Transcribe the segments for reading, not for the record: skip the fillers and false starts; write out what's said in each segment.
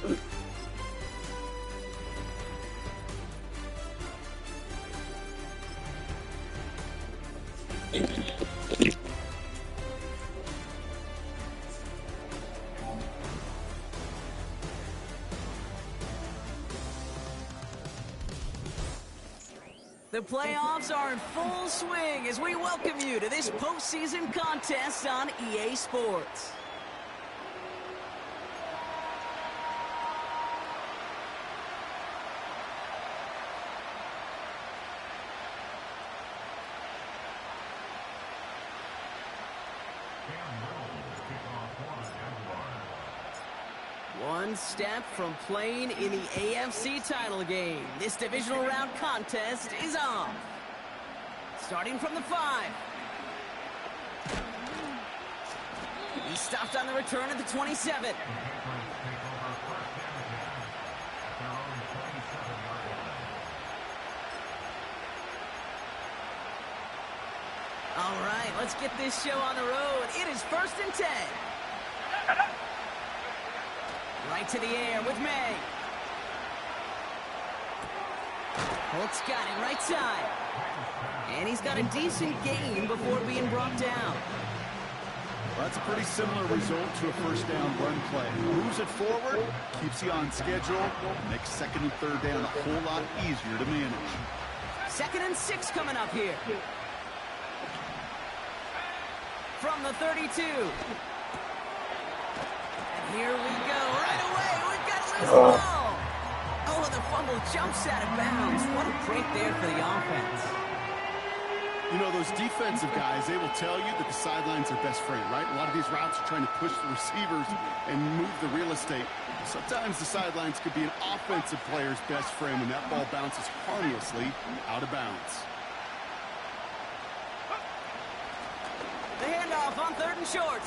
The playoffs are in full swing as we welcome you to this postseason contest on EA Sports. One step from playing in the AFC title game. This divisional round contest is on. Starting from the 5. He stopped on the return at the 27. All right, let's get this show on the road. It is 1st and 10. Right to the air with May. Holtz got it right side. And he's got a decent gain before being brought down. Well, that's a pretty similar result to a first down run play. Moves it forward, keeps you on schedule, makes 2nd and 3rd down a whole lot easier to manage. 2nd and 6 coming up here. From the 32. Here we go, right away, we've got a loose ball. Oh, and the fumble jumps out of bounds. What a break there for the offense. You know, those defensive guys, they will tell you that the sidelines are best friend, right? A lot of these routes are trying to push the receivers and move the real estate. Sometimes the sidelines could be an offensive player's best friend when that ball bounces harmlessly out of bounds. The handoff on 3rd and short.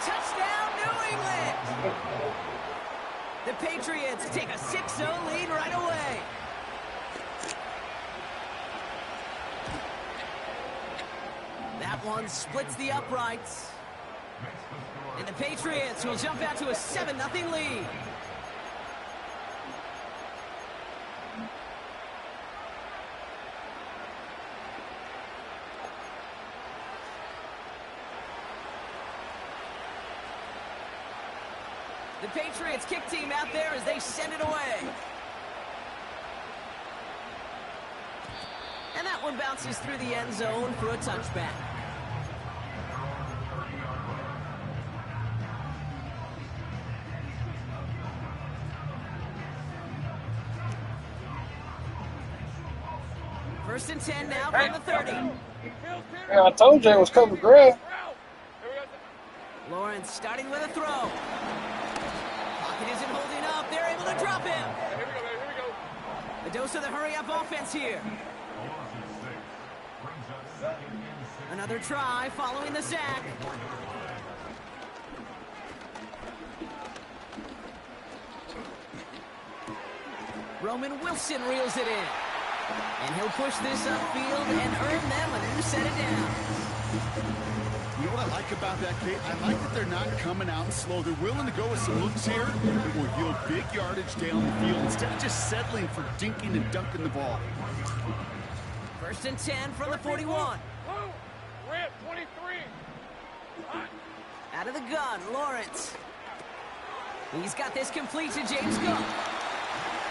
Touchdown, New England! The Patriots take a 6-0 lead right away. That one splits the uprights. And the Patriots will jump out to a 7-0 lead. The Patriots kick team out there as they send it away. And that one bounces through the end zone for a touchback. First and 10 now from the 30. Yeah, I told you it was cover grab. Lawrence starting with a throw. Pocket isn't holding up. They're able to drop him. Here we go. A dose of the hurry-up offense here. Another try following the sack. Roman Wilson reels it in. And he'll push this upfield and earn them a new set of downs. You know what I like about that, Kate? I like that they're not coming out slow. They're willing to go with some looks here that will yield big yardage down the field instead of just settling for dinking and dunking the ball. First and 10 from the 41. We're at 23. Out of the gun, Lawrence. He's got this complete to James Cook.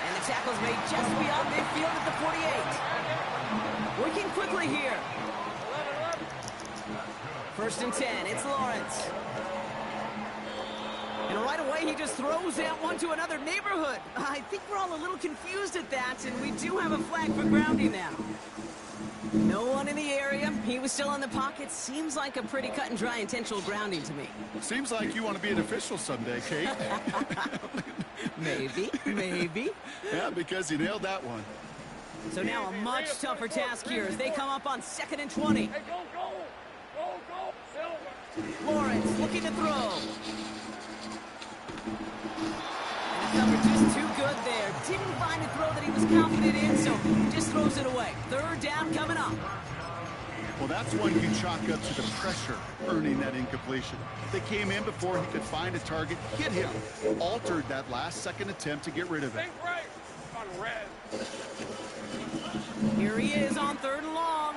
And the tackle's made just beyond midfield at the 48. Working quickly here. First and 10, it's Lawrence. And right away, he just throws that one to another neighborhood. I think we're all a little confused at that, and we do have a flag for grounding now. No one in the area. He was still in the pocket. Seems like a pretty cut and dry intentional grounding to me. Seems like you want to be an official someday, Kate. Maybe. Yeah, because you nailed that one. So now a much tougher task here as they come up on 2nd and 20. Hey, go. Lawrence looking to throw. And the cover just too good there. Didn't find a throw that he was confident in, so just throws it away. 3rd down coming up. Well, that's one you chalk up to the pressure earning that incompletion. They came in before he could find a target, hit him, altered that last-second attempt to get rid of it. Think right. On red. Here he is on 3rd and long.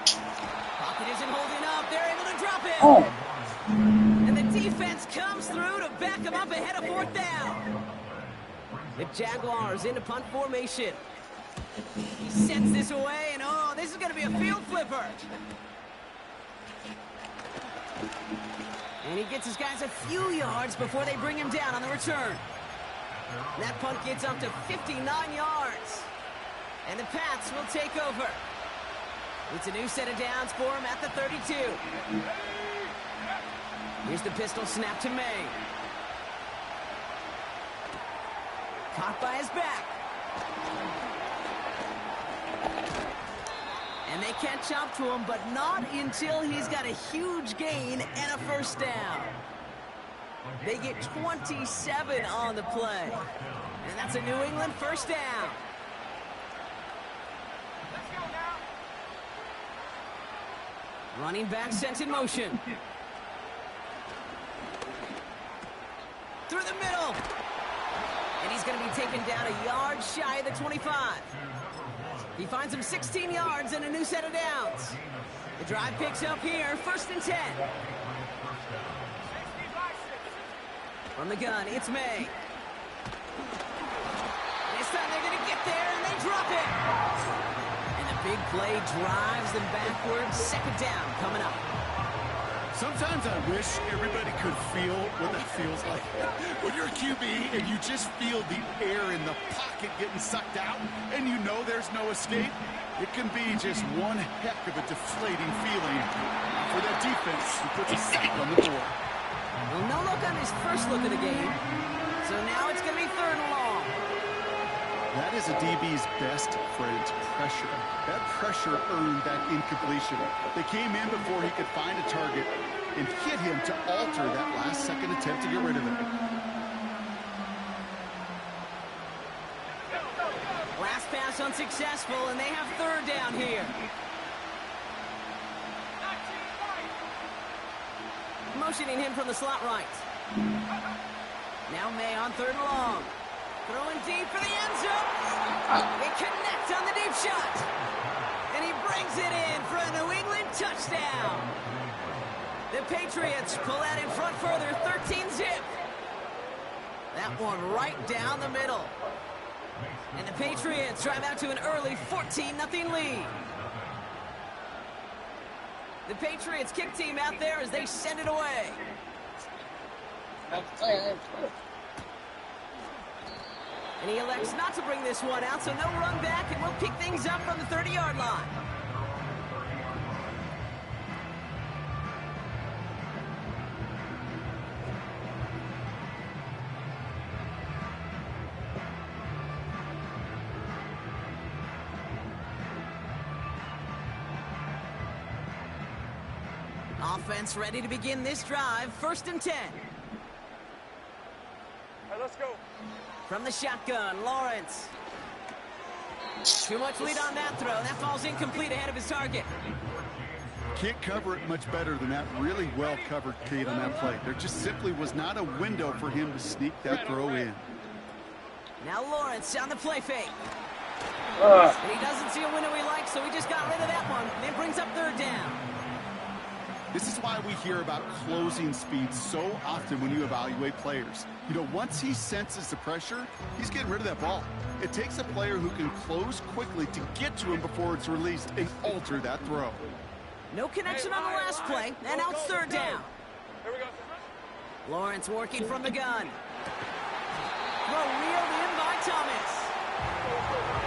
Pocket isn't holding up. They're able to drop it. Oh, And the defense comes through to back him up ahead of 4th down. The Jaguars into punt formation. He sends this away, and oh, this is going to be a field flipper. And he gets his guys a few yards before they bring him down on the return. That punt gets up to 59 yards. And the Pats will take over. It's a new set of downs for him at the 32. Here's the pistol snap to May. Caught by his back. And they catch up to him, but not until he's got a huge gain and a 1st down. They get 27 on the play. And that's a New England 1st down. Running back sent in motion. Through the middle. And he's going to be taken down a yard shy of the 25. He finds him 16 yards and a new set of downs. The drive picks up here, 1st and 10. From the gun, it's May. This time they're going to get there, and they drop it. And the big play drives them backwards. 2nd down coming up. Sometimes I wish everybody could feel what that feels like. When you're a QB and you just feel the air in the pocket getting sucked out and you know there's no escape, it can be just one heck of a deflating feeling for that defense who puts a sack on the board. Well, no look on his first look of the game. So now it's going to be 3rd and long. That is a DB's best friend, pressure. That pressure earned that incompletion. They came in before he could find a target and hit him to alter that last-second attempt to get rid of it. Last pass unsuccessful, and they have 3rd down here. Motioning him from the slot right. Now May on 3rd and long. Throwing deep for the end zone. They connect on the deep shot. And he brings it in for a New England touchdown. The Patriots pull out in front further, 13-zip. That one right down the middle. And the Patriots drive out to an early 14-0 lead. The Patriots kick team out there as they send it away. And he elects not to bring this one out, so no run back, and we'll pick things up from the 30-yard line. Offense ready to begin this drive, 1st and 10. All right, let's go. From the shotgun, Lawrence. Too much lead on that throw. That falls incomplete ahead of his target. Can't cover it much better than that really well-covered Kate on that play. There just simply was not a window for him to sneak that throw in. Now Lawrence on the play fake. And he doesn't see a window he likes, so he just got rid of that one. And it brings up 3rd down. This is why we hear about closing speed so often when you evaluate players. You know, once he senses the pressure, he's getting rid of that ball. It takes a player who can close quickly to get to him before it's released and alter that throw. No connection on the last play, and now it's 3rd down. Here we go. Lawrence working from the gun. Throw reeled in by Thomas.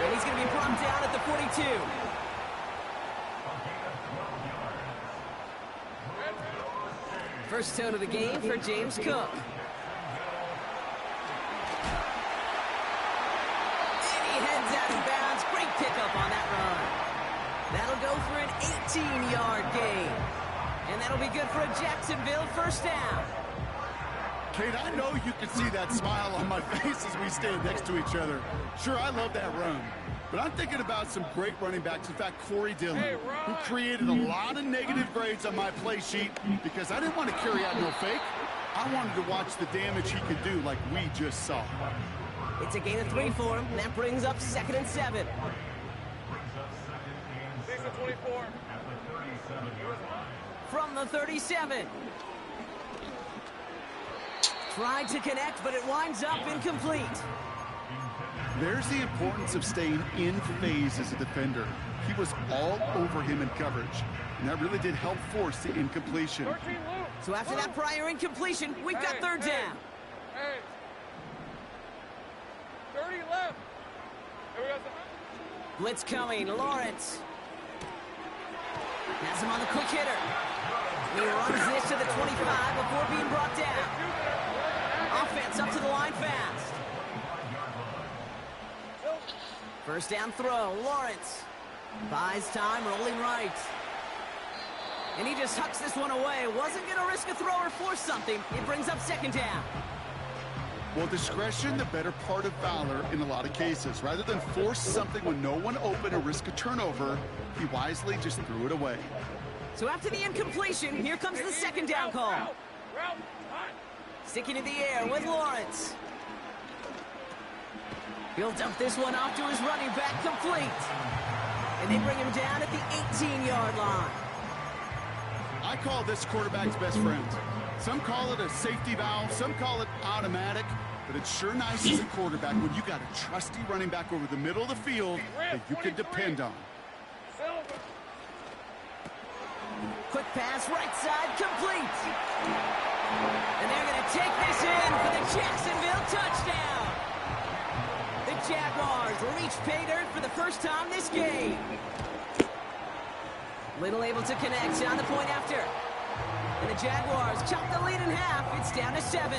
And he's going to be brought down at the 42. First tone of the game for James Cook. And he heads out of bounds. Great pickup on that run. That'll go for an 18-yard gain. And that'll be good for a Jacksonville 1st down. Kate, I know you can see that smile on my face as we stand next to each other. Sure, I love that run. But I'm thinking about some great running backs. In fact, Corey Dillon, who created a lot of negative grades on my play sheet because I didn't want to carry out no fake. I wanted to watch the damage he could do like we just saw. It's a gain of 3 for him. That brings up 2nd and 7. Season 24. From the 37. Tried to connect, but it winds up incomplete. There's the importance of staying in phase as a defender. He was all over him in coverage, and that really did help force the incompletion. 13 loose. So after that prior incompletion, we've got 3rd down. Hey. 30 left. Here we go. Blitz coming, Lawrence. Has him on the quick hitter. He runs this to the 25 before being brought down. Offense up to the line fast. First down throw, Lawrence. Buys time, rolling right. And he just hucks this one away. Wasn't going to risk a throw or force something. It brings up 2nd down. Well, discretion, the better part of valor in a lot of cases. Rather than force something when no one open or risk a turnover, he wisely just threw it away. So after the incompletion, here comes the 2nd down call. Route. Sticking in the air with Lawrence. He'll dump this one off to his running back, complete. And they bring him down at the 18-yard line. I call this quarterback's best friend. Some call it a safety valve, some call it automatic, but it's sure nice as a quarterback when you got a trusty running back over the middle of the field that you can depend on. Silver. Quick pass, right side, complete. And they're going to take this in for the Jacksonville touchdown. The Jaguars reach pay dirt for the first time this game. Little able to connect on the point after. And the Jaguars chop the lead in half. It's down to 7.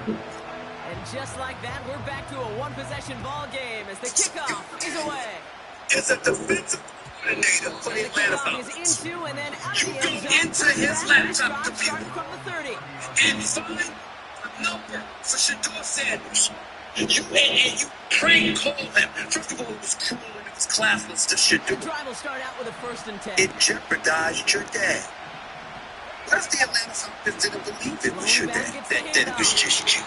And just like that, we're back to a one-possession ball game as the kickoff is away. As a defensive coordinator for the Atlanta Kickoff Falcons, is into and then out you the go end zone. into his laptop Drive starting computer from the 30. and find a number for Shedeur Sanders. And you prank call him. First of all, it was cruel and it was classless to The Shedeur. drive will start out with a 1st and 10. It jeopardized your dad. What if the Atlanta Falcons didn't believe it was your dad? That it was just you.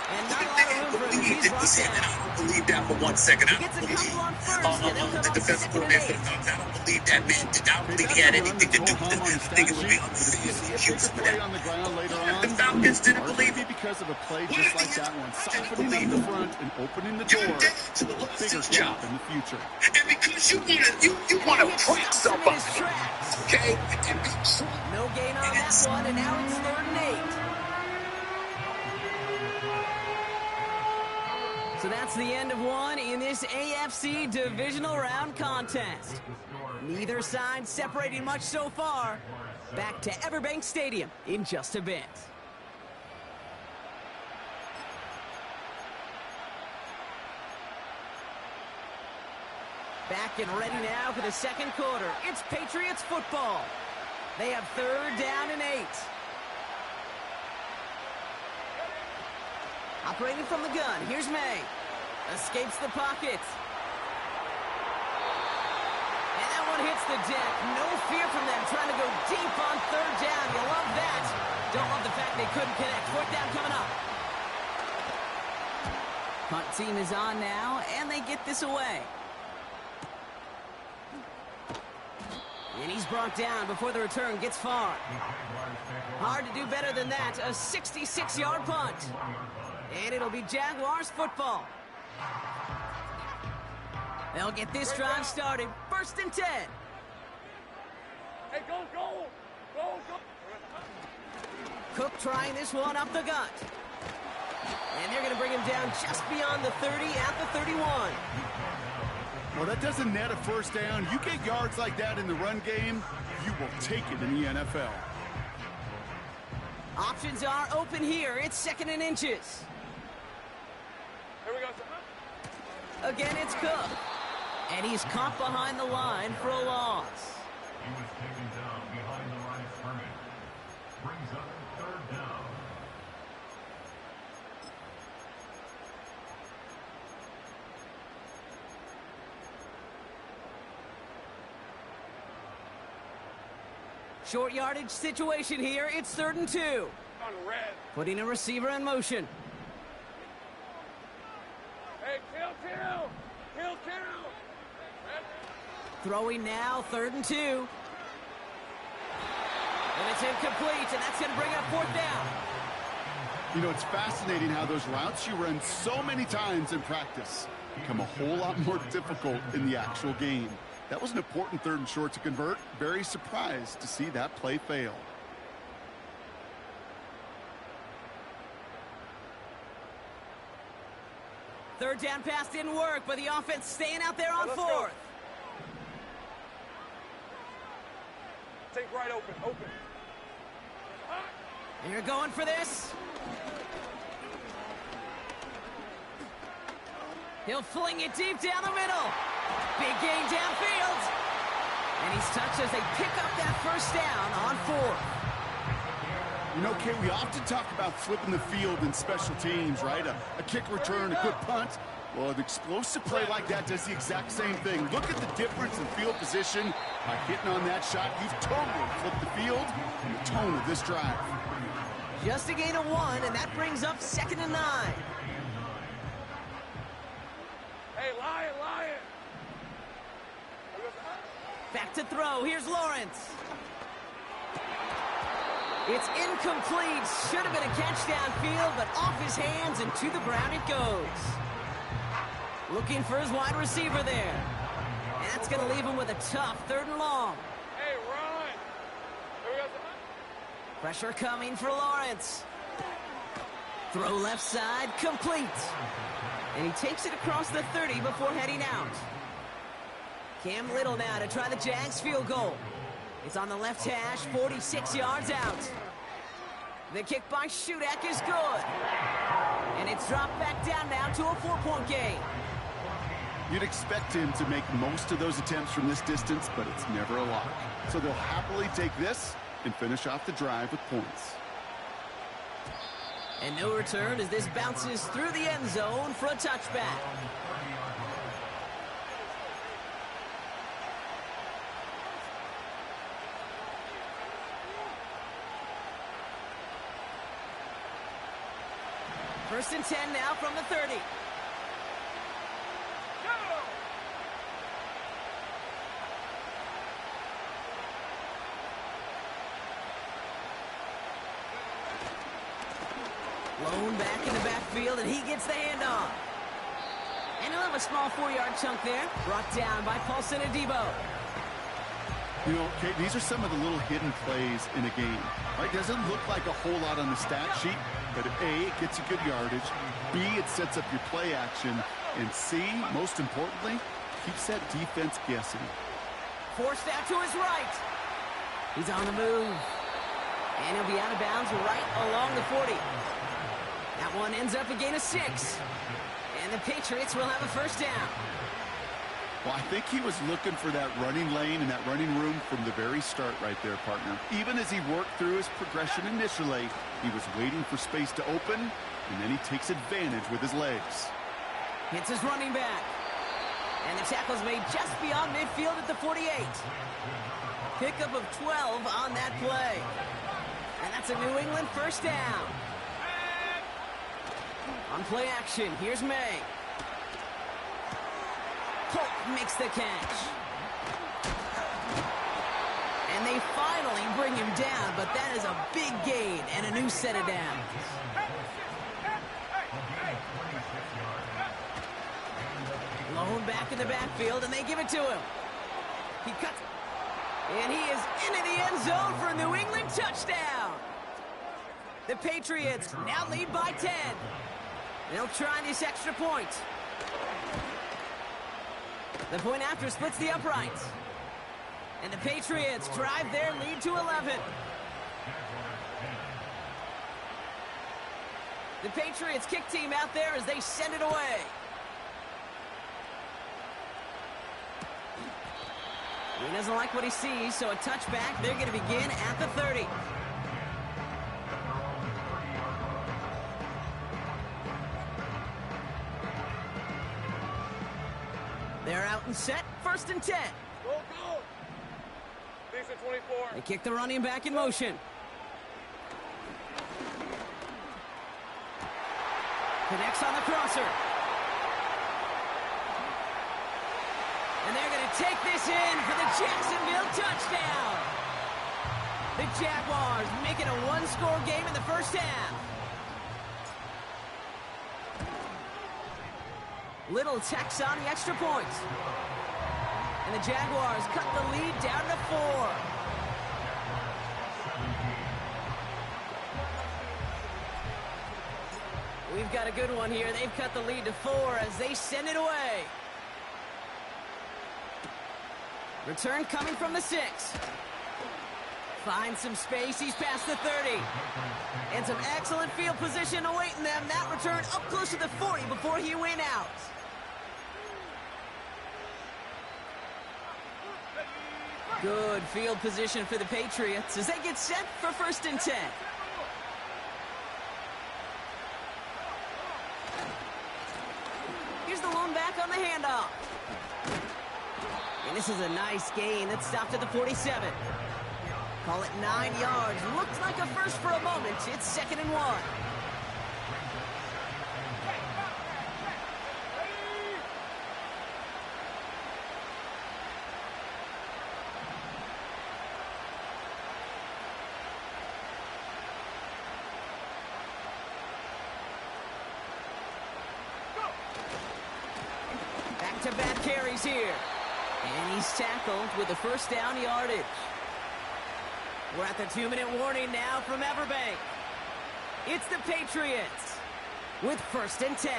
And not a They lot of didn't room for him. believe He's it was brought him, and down. I don't believe that for 1 second. I He gets don't a believe couple on first, and they'll come the up defensive 2nd and coordinator 8. for the Falcons. I don't believe that man did. I don't think he had anything to do with it. I think it would be unfair to accuse him of Play that. on the ground later on. The Falcons didn't Or believe maybe it. because of a play just like that one, softening up the front and opening the door. Your dad should have lost Bigger his job job. in the future. And because you want to prank Stops him in his somebody, tracks. okay? And be true. No gain on that one, and now it's 3rd and 8. So that's the end of one in this AFC divisional round contest. Neither side separating much so far. Back to Everbank Stadium in just a bit. Back and ready now for the 2nd quarter. It's Patriots football. They have 3rd down and 8. Operating from the gun, here's May. Escapes the pocket. And that one hits the deck. No fear from them trying to go deep on 3rd down. You love that. Don't love the fact they couldn't connect. 4th down coming up. Punt team is on now, and they get this away. And he's brought down before the return gets far. Hard to do better than that. A 66-yard punt. And it'll be Jaguars football. They'll get this drive started. 1st and 10. Hey, go, go. Go, go. Cook trying this one up the gut. And they're going to bring him down just beyond the 30 at the 31. Well, that doesn't net a 1st down. You get yards like that in the run game, you will take it in the NFL. Options are open here. It's 2nd and inches. Here we go, sir. Again, it's Cook. And he's caught behind the line for a loss. He was taken down behind the line of scrimmage. Brings up third down. Short yardage situation here. It's 3rd and 2. On red. Putting a receiver in motion. Hey, kill. Red. Throwing now, 3rd and 2. And it's incomplete, and that's going to bring up 4th down. You know, it's fascinating how those routes you run so many times in practice become a whole lot more difficult in the actual game. That was an important 3rd and short to convert. Very surprised to see that play fail. Third down pass didn't work, but the offense staying out there on Let's 4th. go. Take right open. And you're going for this. He'll fling it deep down the middle. Big gain downfield. And he's touched as they pick up that 1st down on 4th. You know, Kate, we often talk about flipping the field in special teams, right? A kick return, a quick punt. Well, an explosive play like that does the exact same thing. Look at the difference in field position. By hitting on that shot, you've totally flipped the field and the tone of this drive. Just a gain of 1, and that brings up 2nd and 9. Hey, Lion. Back to throw. Here's Lawrence. It's incomplete. Should have been a catch downfield, but off his hands and to the ground it goes. Looking for his wide receiver there. And that's going to leave him with a tough 3rd and long. Hey, run. Here we go. Pressure coming for Lawrence. Throw left side, complete. And he takes it across the 30 before heading out. Cam Little now to try the Jags field goal. It's on the left hash, 46 yards out. The kick by Shudak is good. And it's dropped back down now to a 4-point game. You'd expect him to make most of those attempts from this distance, but it's never a lot. So they'll happily take this and finish off the drive with points. And no return as this bounces through the end zone for a touchback. First and 10 now from the 30. Lone back in the backfield, and he gets the handoff. And he'll have a small 4-yard chunk there, brought down by Paulson Adebo. You know, Kate, these are some of the little hidden plays in a game. Right? Doesn't look like a whole lot on the stat sheet, but A, it gets you good yardage. B, it sets up your play action. And C, most importantly, keeps that defense guessing. Forced out to his right. He's on the move. And he'll be out of bounds right along the 40. That one ends up a gain of 6. And the Patriots will have a 1st down. Well, I think he was looking for that running lane and that running room from the very start right there, partner. Even as he worked through his progression initially, he was waiting for space to open, and then he takes advantage with his legs. Hits his running back. And the tackle's made just beyond midfield at the 48. Pickup of 12 on that play. And that's a New England 1st down. On play action, here's May. Polk makes the catch. And they finally bring him down, but that is a big gain and a new set of downs. Lone back in the backfield, and they give it to him. He cuts, and he is into the end zone for a New England touchdown. The Patriots now lead by 10. They'll try this extra point. The point after splits the uprights. And the Patriots drive their lead to 11. The Patriots kick team out there as they send it away. He doesn't like what he sees, so a touchback. They're going to begin at the 30. They're out and set. 1st and 10. Go, go. Decent 24. They kick the running back in motion. Connects on the crosser. And they're going to take this in for the Jacksonville touchdown. The Jaguars make it a one-score game in the first half. Little tacks on the extra point. And the Jaguars cut the lead down to 4. We've got a good one here. They've cut the lead to 4 as they send it away. Return coming from the 6. Finds some space. He's past the 30. And some excellent field position awaiting them. That return up close to the 40 before he went out. Good field position for the Patriots as they get set for 1st and 10. Here's the lone back on the handoff. And this is a nice gain that stopped at the 47. Call it 9 yards. Looks like a first for a moment. It's 2nd and 1. Back-to-back carries here. And he's tackled with the 1st down yardage. We're at the 2-minute warning now from Everbank. It's the Patriots with 1st and 10.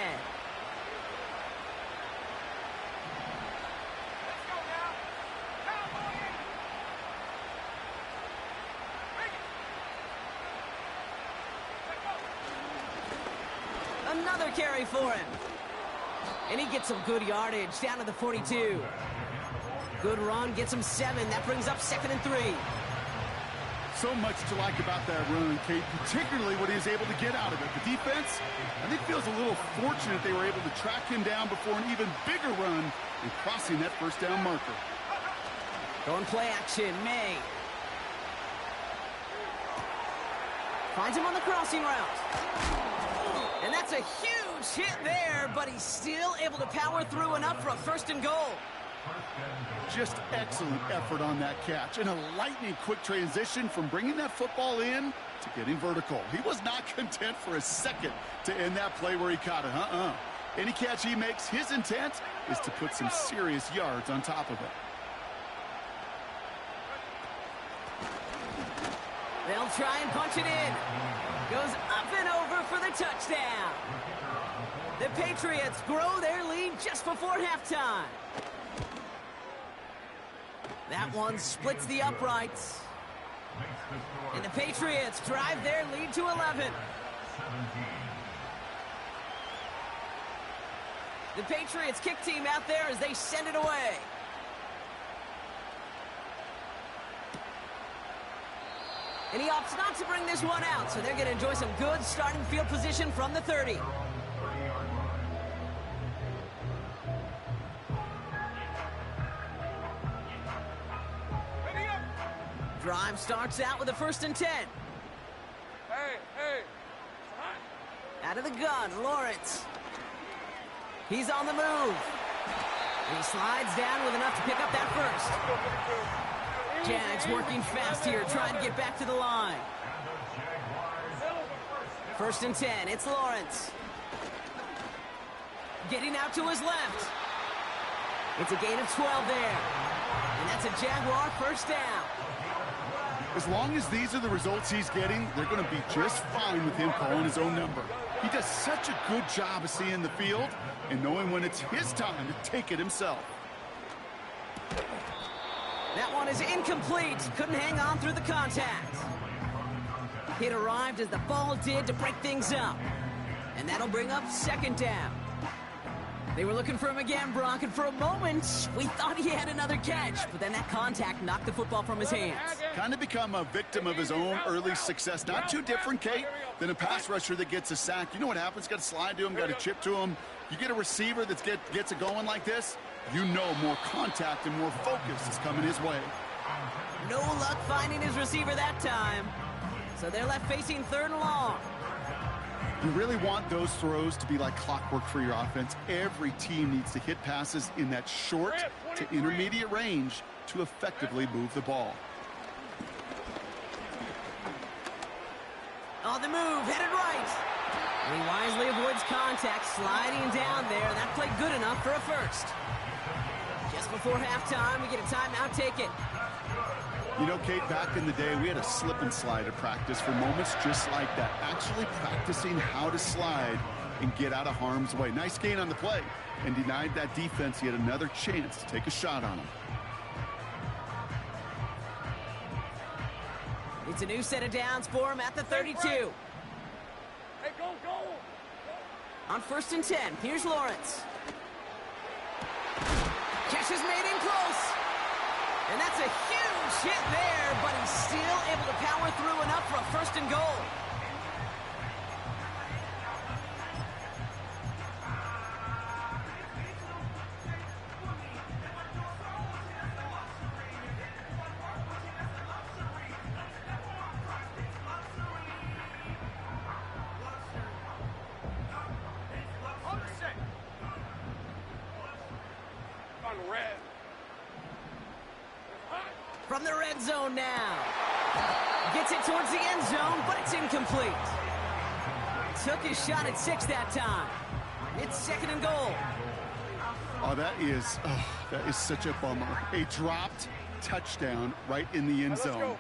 Another carry for him. And he gets some good yardage down to the 42. Good run, gets him 7. That brings up 2nd and 3. So much to like about that run, Kate, particularly what he was able to get out of it. The defense, I think, feels a little fortunate they were able to track him down before an even bigger run and crossing that 1st down marker. Going play action, May. Finds him on the crossing route. And that's a huge hit there, but he's still able to power through enough for a 1st and goal. Just excellent effort on that catch. And a lightning-quick transition from bringing that football in to getting vertical. He was not content for a second to end that play where he caught it. Any catch he makes, his intent is to put some serious yards on top of it. They'll try and punch it in. Goes up and over for the touchdown. The Patriots grow their lead just before halftime. That one splits the uprights. And the Patriots drive their lead to 11. The Patriots kick team out there as they send it away. And he opts not to bring this one out, so they're going to enjoy some good starting field position from the 30. Drive starts out with a 1st and 10. Hey. Out of the gun, Lawrence. He's on the move. And he slides down with enough to pick up that 1st. Jags working fast here, trying to get back to the line. 1st and 10, it's Lawrence. Getting out to his left. It's a gain of 12 there. And that's a Jaguar 1st down. As long as these are the results he's getting, they're going to be just fine with him calling his own number. He does such a good job of seeing the field and knowing when it's his time to take it himself. That one is incomplete. Couldn't hang on through the contact. It arrived as the ball did to break things up. And that'll bring up 2nd down. They were looking for him again, Brock, and for a moment, we thought he had another catch, but then that contact knocked the football from his hands. Kind of become a victim of his own early success. Not too different, Kate, than a pass rusher that gets a sack. You know what happens? Got to slide to him, got to chip to him. You get a receiver that gets it going like this, you know more contact and more focus is coming his way. No luck finding his receiver that time. So they're left facing 3rd and long. You really want those throws to be like clockwork for your offense. Every team needs to hit passes in that short to intermediate range to effectively move the ball. On the move, headed right. And he wisely avoids contact, sliding down there. That played good enough for a first. Just before halftime, we get a timeout taken. You know, Kate, back in the day, we had a slip and slide at practice for moments just like that. Actually practicing how to slide and get out of harm's way. Nice gain on the play, and denied that defense yet another chance to take a shot on him. It's a new set of downs for him at the 32. Hey, go, go! On 1st and 10, here's Lawrence. Catch is made in close. And that's a huge hit there, but he's still able to power through enough for a 1st and goal. On red. From the red zone now. Gets it towards the end zone, but it's incomplete. Took his shot at 6 that time. It's 2nd and goal. Oh, that is such a bummer. A dropped touchdown right in the end zone.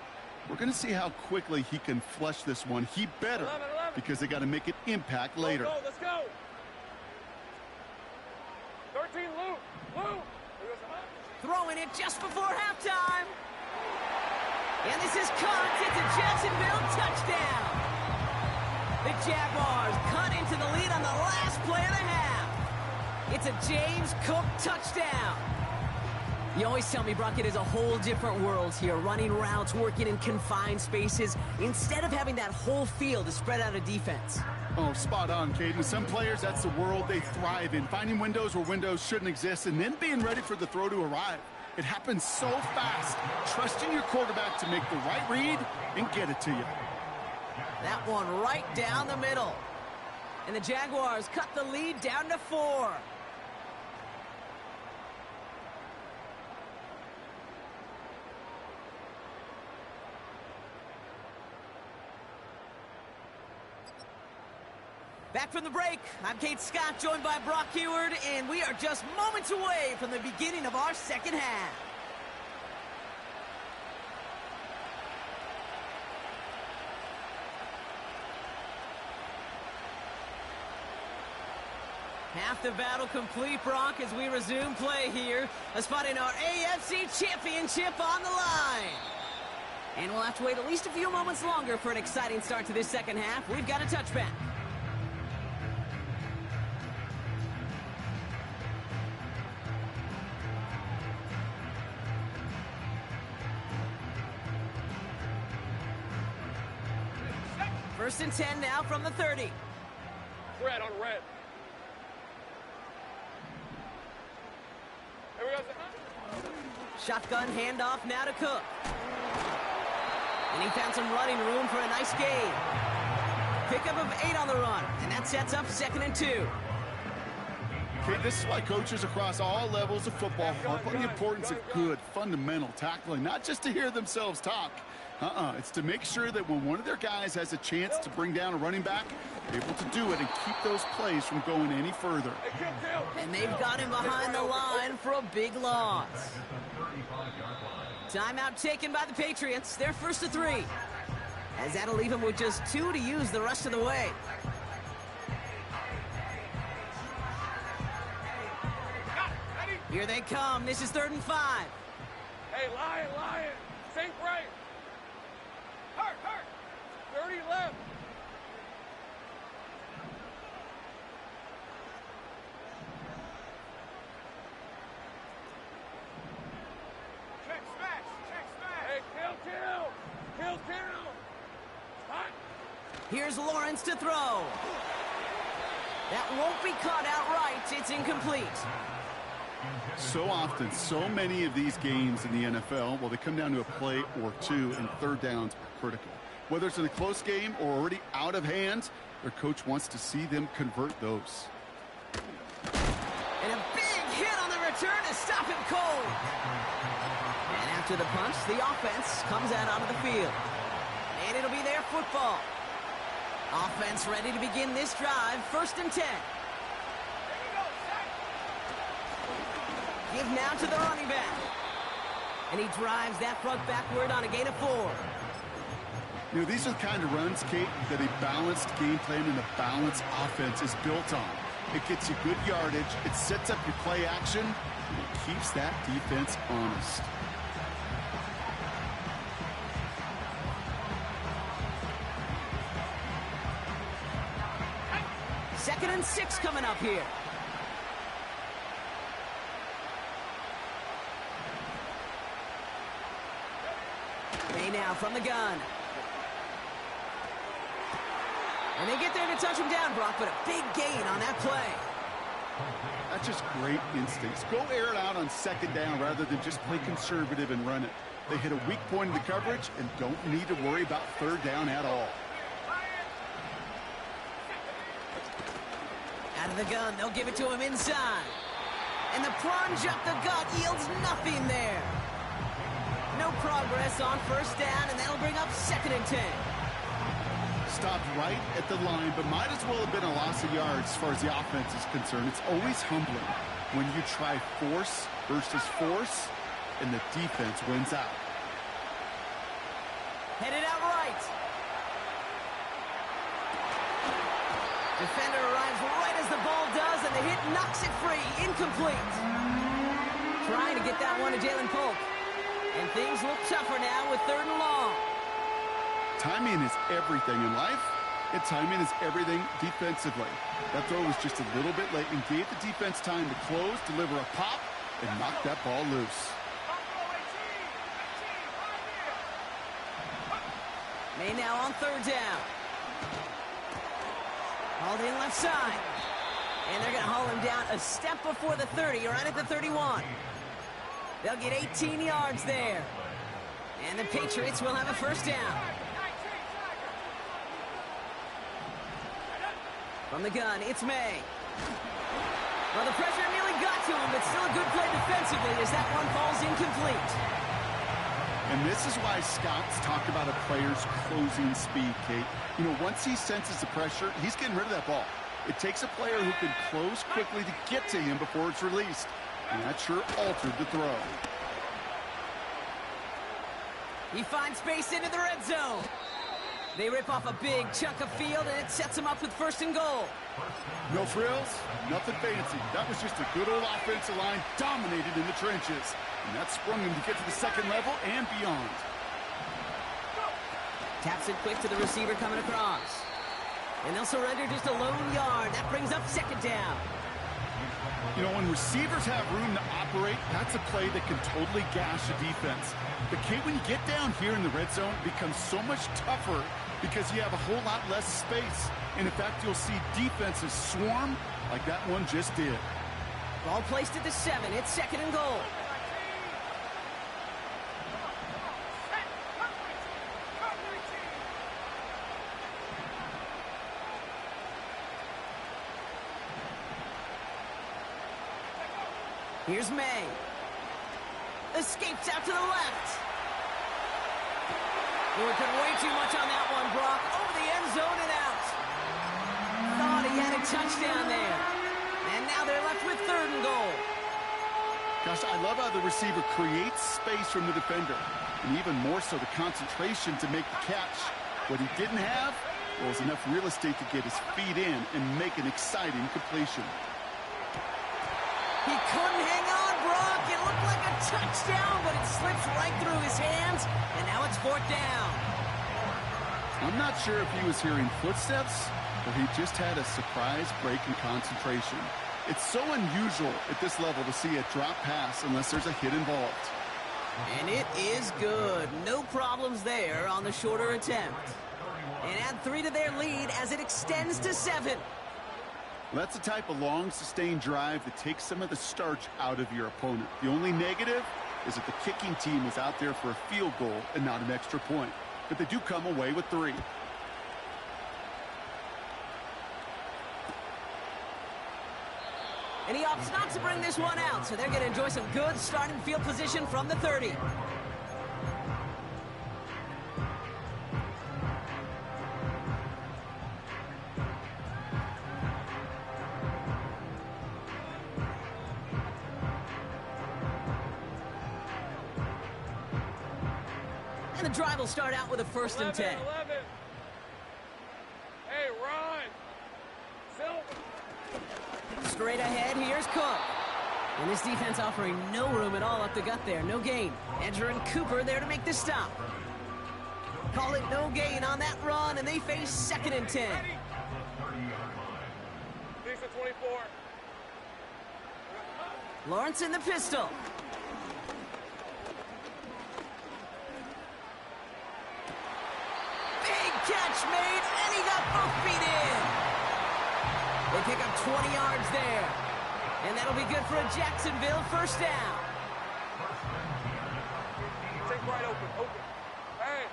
We're going to see how quickly he can flush this one. He better, because they got to make an impact later. Go, let's go! 13, Luke! Luke! Throwing it just before halftime. And this is caught. It's a Jacksonville touchdown. The Jaguars cut into the lead on the last play of the half. It's a James Cook touchdown. You always tell me, Brock, it is a whole different world here. Running routes, working in confined spaces, instead of having that whole field to spread out a defense. Oh, spot on, Caden. Some players, that's the world they thrive in. Finding windows where windows shouldn't exist and then being ready for the throw to arrive. It happens so fast. Trusting your quarterback to make the right read and get it to you. That one right down the middle. And the Jaguars cut the lead down to 4. Back from the break, I'm Kate Scott, joined by Brock Huard, and we are just moments away from the beginning of our second half. Half the battle complete, Brock, as we resume play here. A spot in our AFC Championship on the line. And we'll have to wait at least a few moments longer for an exciting start to this second half. We've got a touchback. First and 10 now from the 30. Red on red. Here we go. Shotgun handoff now to Cook. And he found some running room for a nice gain. Pickup of 8 on the run, and that sets up 2nd and 2. Okay, this is why coaches across all levels of football harp on the importance of good, fundamental tackling, not just to hear themselves talk. It's to make sure that when one of their guys has a chance to bring down a running back, they're able to do it and keep those plays from going any further. And they've got him behind the line for a big loss. Timeout taken by the Patriots. They're 1st to 3. As that'll leave him with just 2 to use the rest of the way. Here they come. This is 3rd and 5. Hey, Lion! Think right! Hurt! 30 left! Here's Lawrence to throw. That won't be caught outright. It's incomplete. So often, so many of these games in the NFL, well, they come down to a play or two, and third downs are critical. Whether it's in a close game or already out of hand, their coach wants to see them convert those. And a big hit on the return to stop him cold. And after the punch, the offense comes out onto the field. And it'll be their football. Offense ready to begin this drive. 1st and 10. Give now to the running back. And he drives that front backward on a gain of 4. You know, these are the kind of runs, Kate, that a balanced game plan and a balanced offense is built on. It gets you good yardage, it sets up your play action, and it keeps that defense honest. Second and 6 coming up here. Hey now from the gun. And they get there to touch him down, Brock, but a big gain on that play. That's just great instincts. Go air it out on 2nd down rather than just play conservative and run it. They hit a weak point in the coverage and don't need to worry about 3rd down at all. Out of the gun, they'll give it to him inside. And the plunge up the gut yields nothing there. No progress on 1st down, and that'll bring up 2nd and 10. Stopped right at the line, but might as well have been a loss of yards as far as the offense is concerned. It's always humbling when you try force versus force, and the defense wins out. Headed out right. Defender arrives right as the ball does, and the hit knocks it free. Incomplete. Trying to get that one to Jalen Polk. And things look tougher now with 3rd and long. Timing is everything in life, and timing is everything defensively. That throw was just a little bit late and gave the defense time to close, deliver a pop, and knock that ball loose. May now on 3rd down. Hauled in left side. And they're going to haul him down a step before the 30, right at the 31. They'll get 18 yards there. And the Patriots will have a 1st down. From the gun, it's May. Well, the pressure nearly got to him, but still a good play defensively as that one falls incomplete. And this is why scouts talk about a player's closing speed, Kate. You know, once he senses the pressure, he's getting rid of that ball. It takes a player who can close quickly to get to him before it's released. And that sure altered the throw. He finds space into the red zone. They rip off a big chunk of field, and it sets him up with 1st and goal. No frills, nothing fancy. That was just a good old offensive line dominated in the trenches. And that sprung him to get to the 2nd level and beyond. Taps it quick to the receiver coming across. And they'll surrender just a lone yard. That brings up 2nd down. You know, when receivers have room to operate, that's a play that can totally gash a defense. But, Kate, when you get down here in the red zone, it becomes so much tougher because you have a whole lot less space. And, in fact, you'll see defenses swarm like that one just did. Ball placed at the 7. It's 2nd and goal. Here's May. Escapes out to the left. He put way too much on that one, Brock. Over the end zone and out. Thought he had a touchdown there. And now they're left with 3rd and goal. Gosh, I love how the receiver creates space from the defender. And even more so, the concentration to make the catch. What he didn't have was enough real estate to get his feet in and make an exciting completion. He couldn't hang on, Brock. It looked like a touchdown, but it slips right through his hands, and now it's 4th down. I'm not sure if he was hearing footsteps or he just had a surprise break in concentration. It's so unusual at this level to see a drop pass unless there's a hit involved. And it is good. No problems there on the shorter attempt. And add 3 to their lead as it extends to 7. That's the type of long, sustained drive that takes some of the starch out of your opponent. The only negative is that the kicking team was out there for a field goal and not an extra point. But they do come away with 3. And he opts not to bring this one out, so they're going to enjoy some good starting field position from the 30. And the drive will start out with a 1st and 10. 11. Hey, Ron. Silver. Straight ahead, here's Cook. And this defense offering no room at all up the gut there. No gain. Edger and Cooper there to make the stop. Call it no gain on that run, and they face 2nd and 10. Decent 24. Lawrence in the pistol. Big catch made, and he got both feet in. They pick up 20 yards there. And that'll be good for a Jacksonville 1st down. Take right open. Hey.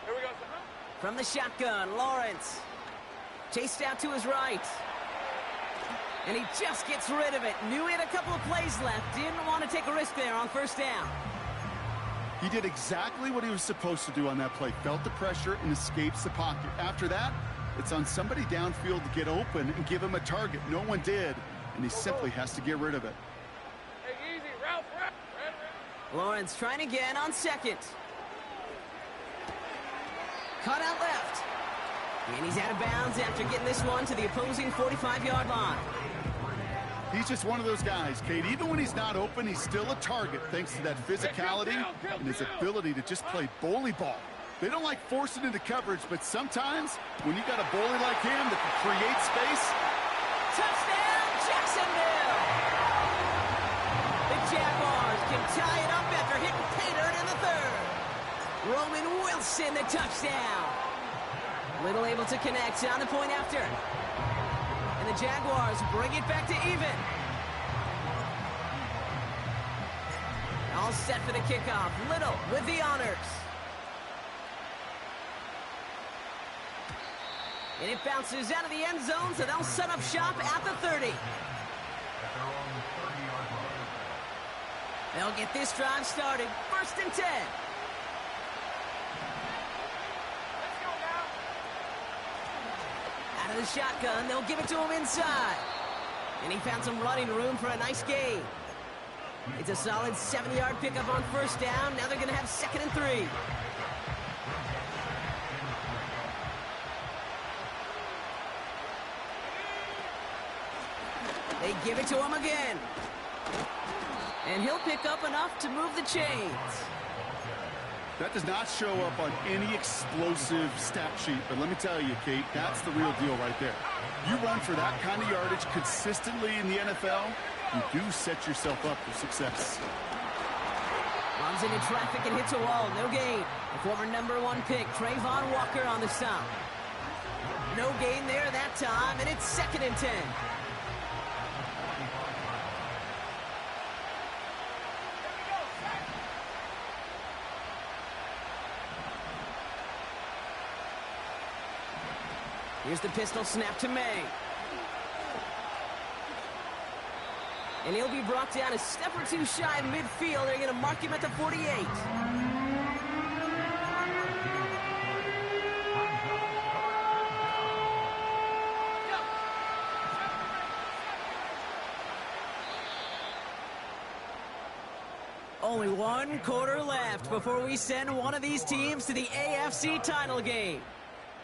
Here we go, son. From the shotgun, Lawrence. Chased out to his right. And he just gets rid of it. Knew he had a couple of plays left. Didn't want to take a risk there on 1st down. He did exactly what he was supposed to do on that play. Felt the pressure and escapes the pocket. After that, it's on somebody downfield to get open and give him a target. No one did, and he simply has to get rid of it. Hey, easy. Ralph. Lawrence trying again on 2nd. Cut out left. And he's out of bounds after getting this one to the opposing 45-yard line. He's just one of those guys, Kate. Even when he's not open, he's still a target thanks to that physicality and his ability to just play bully ball. They don't like forcing into coverage, but sometimes when you got a bully like him that can create space. Touchdown, Jacksonville! The Jaguars can tie it up after hitting pay dirt in the 3rd. Roman Wilson, the touchdown. Little able to connect on the point after. And the Jaguars bring it back to even. All set for the kickoff. Little with the honors. And it bounces out of the end zone, so they'll set up shop at the 30. They'll get this drive started. 1st and 10. Out of the shotgun, they'll give it to him inside. And he found some running room for a nice gain. It's a solid 70-yard pickup on 1st down. Now they're going to have 2nd and 3. They give it to him again. And he'll pick up enough to move the chains. That does not show up on any explosive stat sheet, but let me tell you, Kate, that's the real deal right there. You run for that kind of yardage consistently in the NFL, you do set yourself up for success. Runs into traffic and hits a wall. No gain. The former #1 pick, Trayvon Walker on the stop. No gain there that time, and it's 2nd and 10. Here's the pistol snap to May. And he'll be brought down a step or two shy of midfield. They're going to mark him at the 48. Only 1 quarter left before we send one of these teams to the AFC title game.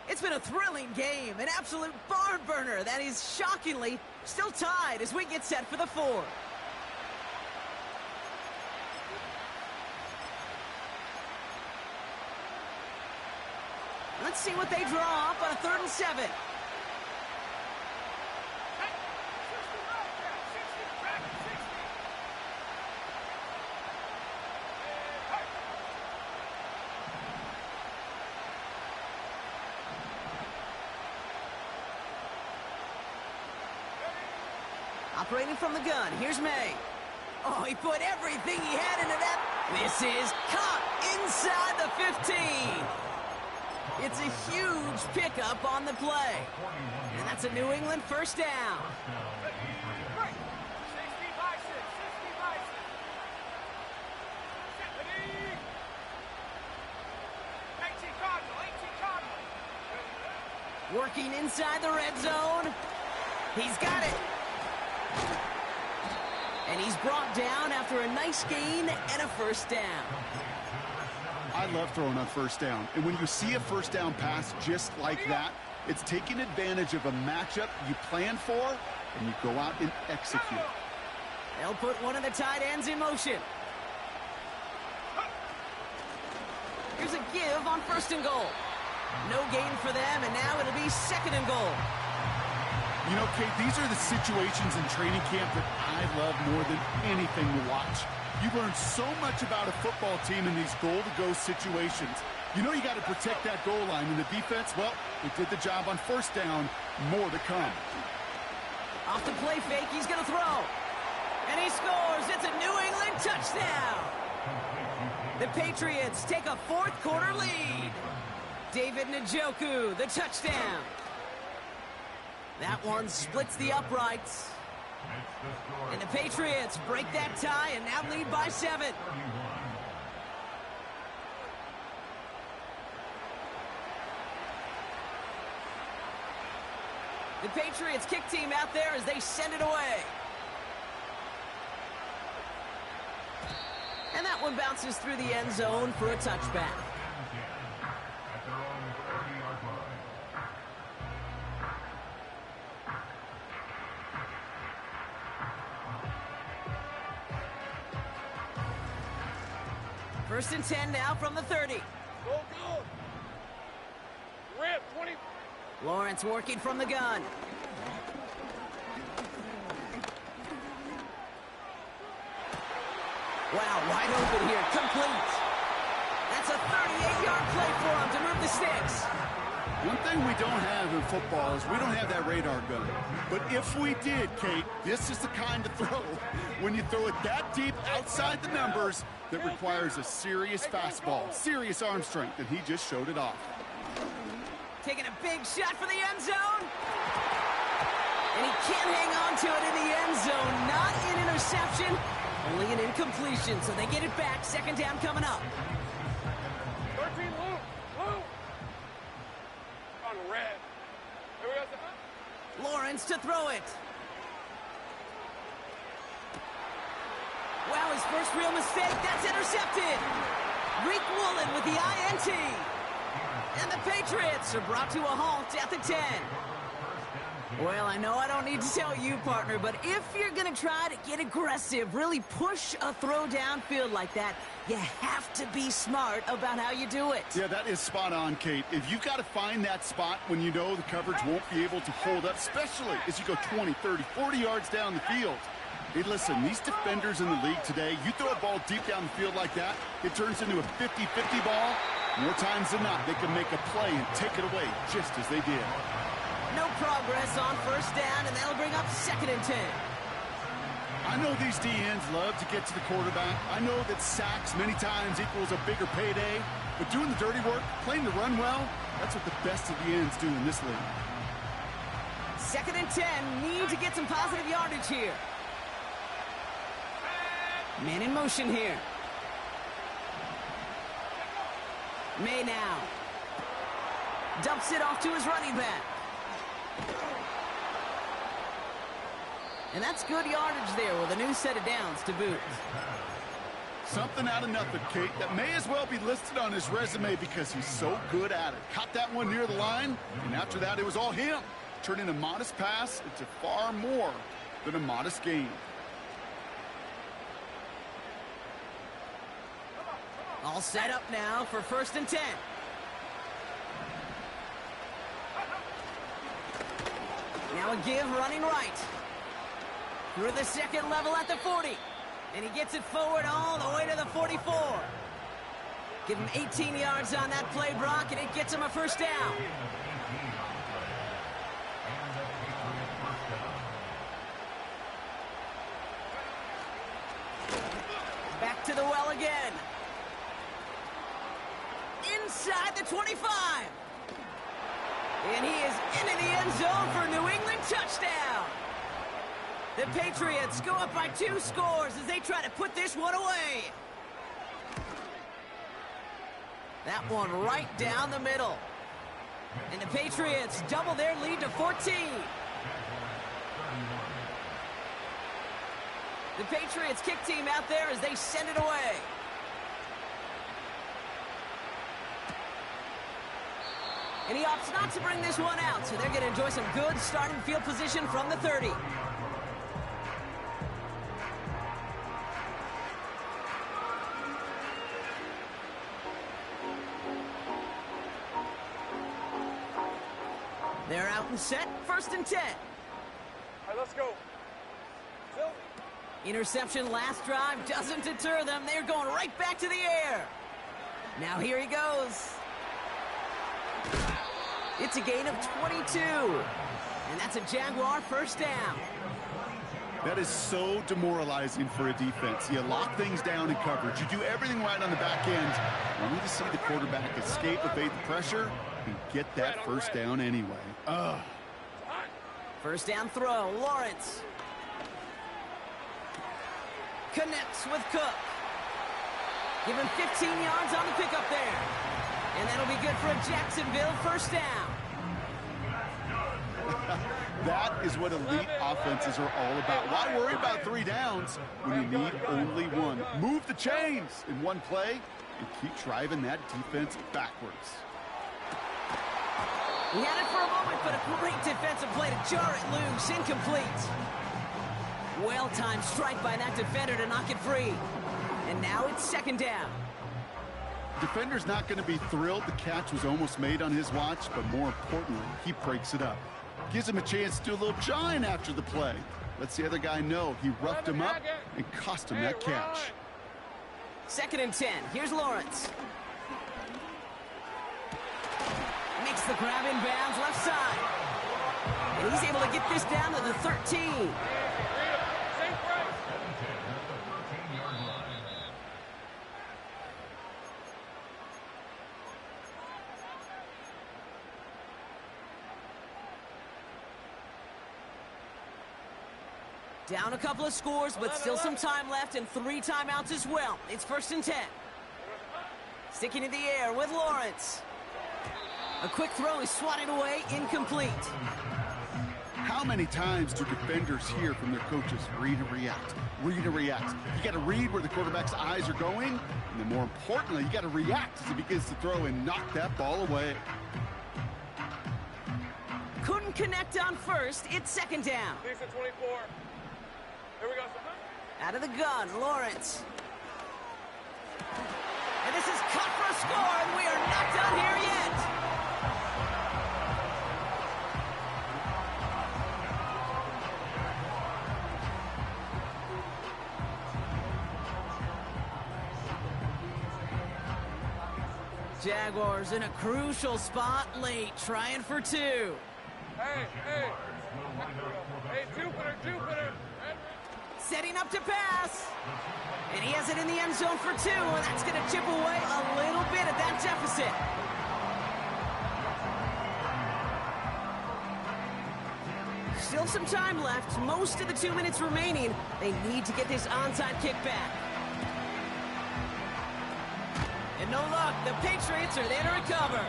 It's been a thrilling game, an absolute barn burner that is shockingly still tied as we get set for the 4th. Let's see what they draw up on a 3rd and 7. Operating from the gun, here's May. Oh, he put everything he had into that. This is caught inside the 15. It's a huge pickup on the play. And that's a New England first down. 18 Cardinal, 18 Cardinal. Working inside the red zone. He's got it. And he's brought down after a nice gain and a first down. I love throwing on first down. And when you see a first down pass just like that, it's taking advantage of a matchup you plan for, and you go out and execute. They'll put one of the tight ends in motion. Here's a give on first and goal. No gain for them, and now it'll be second and goal. You know, Kate, these are the situations in training camp that I love more than anything to watch. You learn so much about a football team in these goal-to-go situations. You know you got to protect that goal line, and the defense, well, they did the job on first down. More to come. Off the play fake, he's going to throw. And he scores. It's a New England touchdown. The Patriots take a fourth-quarter lead. David Njoku, the touchdown. That one splits the uprights. And the Patriots break that tie and now lead by 7. The Patriots kick team out there as they send it away. And that one bounces through the end zone for a touchback. At their own 30-yard line. First and 10 now from the 30. Go, go. Rip, 20. Lawrence working from the gun. Wow, wide open here, complete. That's a 38-yard play for him to move the sticks. One thing we don't have in football is we don't have that radar gun. But if we did, Kate, this is the kind of throw, when you throw it that deep outside the numbers, that requires a serious fastball, serious arm strength, and he just showed it off. Taking a big shot for the end zone. And he can't hang on to it in the end zone. Not an interception, only an incompletion. So they get it back. Second down coming up. 13, Luke. Luke. On red. Here we go. Lawrence to throw it. Wow, his first real mistake. That's intercepted. Reek Woolen with the INT. And the Patriots are brought to a halt at the 10. Well, I know I don't need to tell you, partner, but if you're going to try to get aggressive, really push a throw downfield like that, you have to be smart about how you do it. Yeah, that is spot on, Kate. If you've got to find that spot when you know the coverage won't be able to hold up, especially as you go 20, 30, 40 yards down the field. Hey, listen, these defenders in the league today, you throw a ball deep down the field like that, it turns into a 50-50 ball. More times than not, they can make a play and take it away just as they did. No progress on first down, and that'll bring up second and 10. I know these DNs love to get to the quarterback. I know that sacks many times equals a bigger payday. But doing the dirty work, playing the run well, that's what the best of the ends do in this league. Second and 10, need to get some positive yardage here. Man in motion here. May now. Dumps it off to his running back. And that's good yardage there with a new set of downs to boot. Something out of nothing, Kate, that may as well be listed on his resume because he's so good at it. Caught that one near the line, and after that, it was all him. Turning a modest pass into far more than a modest gain. All set up now for first and 10. Now a give running right. Through the second level at the 40. And he gets it forward all the way to the 44. Give him 18 yards on that play, Brock, and it gets him a first down. the well again. Inside the 25. And he is into the end zone for a New England touchdown. The Patriots go up by 2 scores as they try to put this one away. That one right down the middle. And the Patriots double their lead to 14. The Patriots kick team out there as they send it away. And he opts not to bring this one out, so they're going to enjoy some good starting field position from the 30. They're out and set, 1st and 10. All right, let's go. Phil. Interception last drive doesn't deter them. They're going right back to the air. Now here he goes. It's a gain of 22. And that's a Jaguar 1st down. That is so demoralizing for a defense. You lock things down in coverage. You do everything right on the back end. Only to see the quarterback escape, evade the pressure, and get that 1st down anyway. Ugh. 1st down throw, Lawrence. Connects with Cook. Give him 15 yards on the pickup there. And that'll be good for a Jacksonville 1st down. That is what elite offenses are all about. Why worry about 3 downs when you need only 1? Move the chains in one play and keep driving that defense backwards. He had it for a moment, but a great defensive play to jar it loose. Incomplete. Well-timed strike by that defender to knock it free. And now it's 2nd down. Defender's not going to be thrilled the catch was almost made on his watch, but more importantly, he breaks it up. Gives him a chance to do a little jawing after the play. Lets the other guy know he roughed him up and cost him that catch. 2nd and 10. Here's Lawrence. Makes the grab in bounds left side. And he's able to get this down to the 13. Down a couple of scores, but still some time left and 3 timeouts as well. It's 1st and 10. Sticking in the air with Lawrence. A quick throw is swatted away, incomplete. How many times do defenders hear from their coaches, read and react, read and react? You got to read where the quarterback's eyes are going, and then more importantly, you got to react as he begins to throw and knock that ball away. Couldn't connect on 1st. It's 2nd down. 6 and 24. Here we go, son. Out of the gun, Lawrence. And this is cut for a score, and we are not done here yet. Jaguars in a crucial spot late, trying for 2. Hey, hey. Hey, Jupiter. Setting up to pass. And he has it in the end zone for 2, and that's going to chip away a little bit at that deficit. Still some time left. Most of the 2 minutes remaining. They need to get this onside kick back. And no luck. The Patriots are there to recover.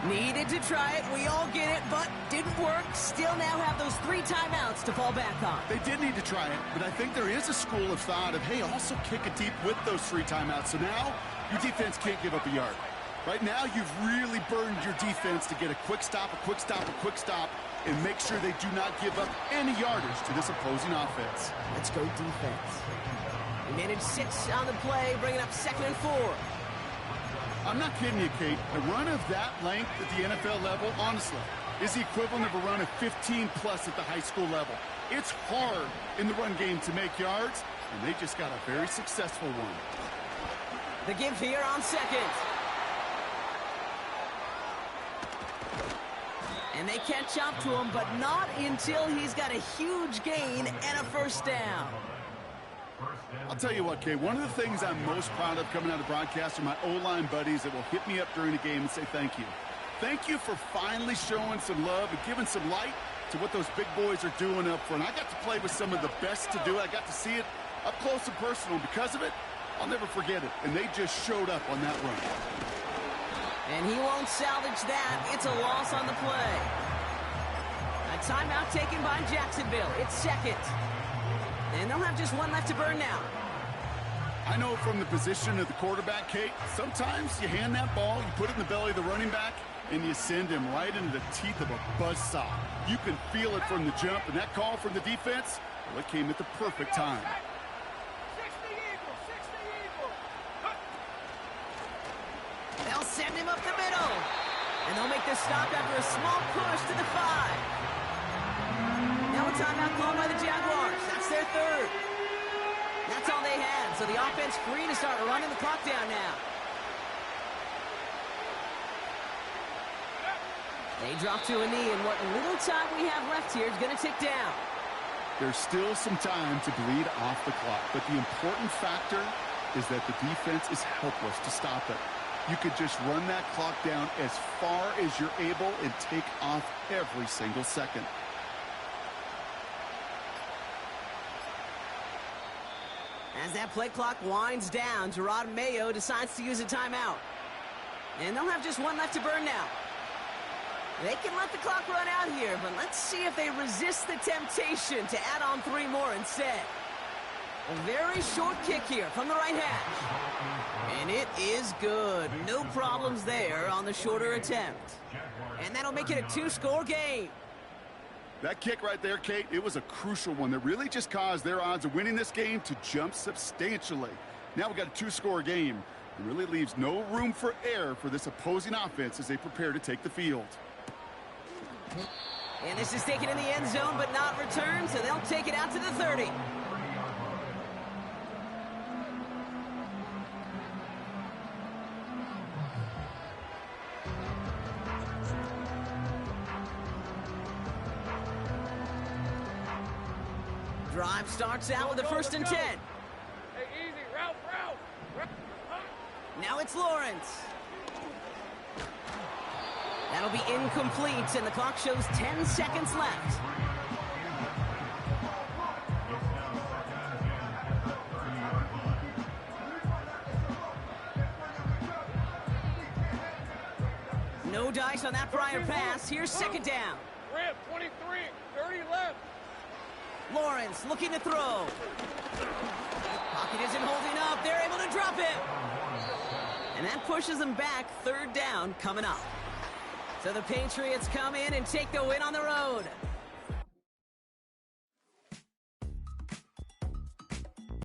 Needed to try it. We all get it, but didn't work. Still now have those 3 timeouts to fall back on. They did need to try it, but I think there is a school of thought of, hey, also kick it deep with those 3 timeouts. So now your defense can't give up a yard. Right now, you've really burned your defense to get a quick stop, and make sure they do not give up any yardage to this opposing offense. Let's go defense. We managed 6 on the play, bringing up 2nd and 4. I'm not kidding you, Kate. A run of that length at the NFL level, honestly, is the equivalent of a run of 15-plus at the high school level. It's hard in the run game to make yards, and they just got a very successful one. The give here on 2nd. And they catch up to him, but not until he's got a huge gain and a 1st down. I'll tell you what, Kay, one of the things I'm most proud of coming out of broadcast are my O-line buddies that will hit me up during the game and say thank you. Thank you for finally showing some love and giving some light to what those big boys are doing up front. I got to play with some of the best to do it. I got to see it up close and personal. Because of it, I'll never forget it. And they just showed up on that run. And he won't salvage that. It's a loss on the play. A timeout taken by Jacksonville. It's second. And they'll have just one left to burn now. I know from the position of the quarterback, Kate, sometimes you hand that ball, you put it in the belly of the running back, and you send him right into the teeth of a buzzsaw. You can feel it from the jump, and that call from the defense, well, it came at the perfect time. 60 Eagle. They'll send him up the middle. And they'll make the stop after a small push to the 5. Now a timeout called by the Jaguars. That's their third. That's all they had, so the offense free to start running the clock down now. They drop to a knee, and what little time we have left here is going to tick down. There's still some time to bleed off the clock, but the important factor is that the defense is helpless to stop it. You could just run that clock down as far as you're able and take off every single second. As that play clock winds down, Jerod Mayo decides to use a timeout. And they'll have just one left to burn now. They can let the clock run out here, but let's see if they resist the temptation to add on 3 more instead. A very short kick here from the right hash. And it is good. No problems there on the shorter attempt. And that'll make it a 2-score game. That kick right there, Kate, it was a crucial one that really just caused their odds of winning this game to jump substantially. Now we've got a 2-score game. It really leaves no room for error for this opposing offense as they prepare to take the field. And this is taken in the end zone but not returned, so they'll take it out to the 30. Drive starts out with a 1st and 10. Hey, easy. Route. Now it's Lawrence. That'll be incomplete, and the clock shows 10 seconds left. No dice on that prior pass. Here's 2nd down. Rip, 23. 30 left. Lawrence looking to throw. Pocket isn't holding up. They're able to drop it. And that pushes them back. 3rd down coming up. So the Patriots come in and take the win on the road.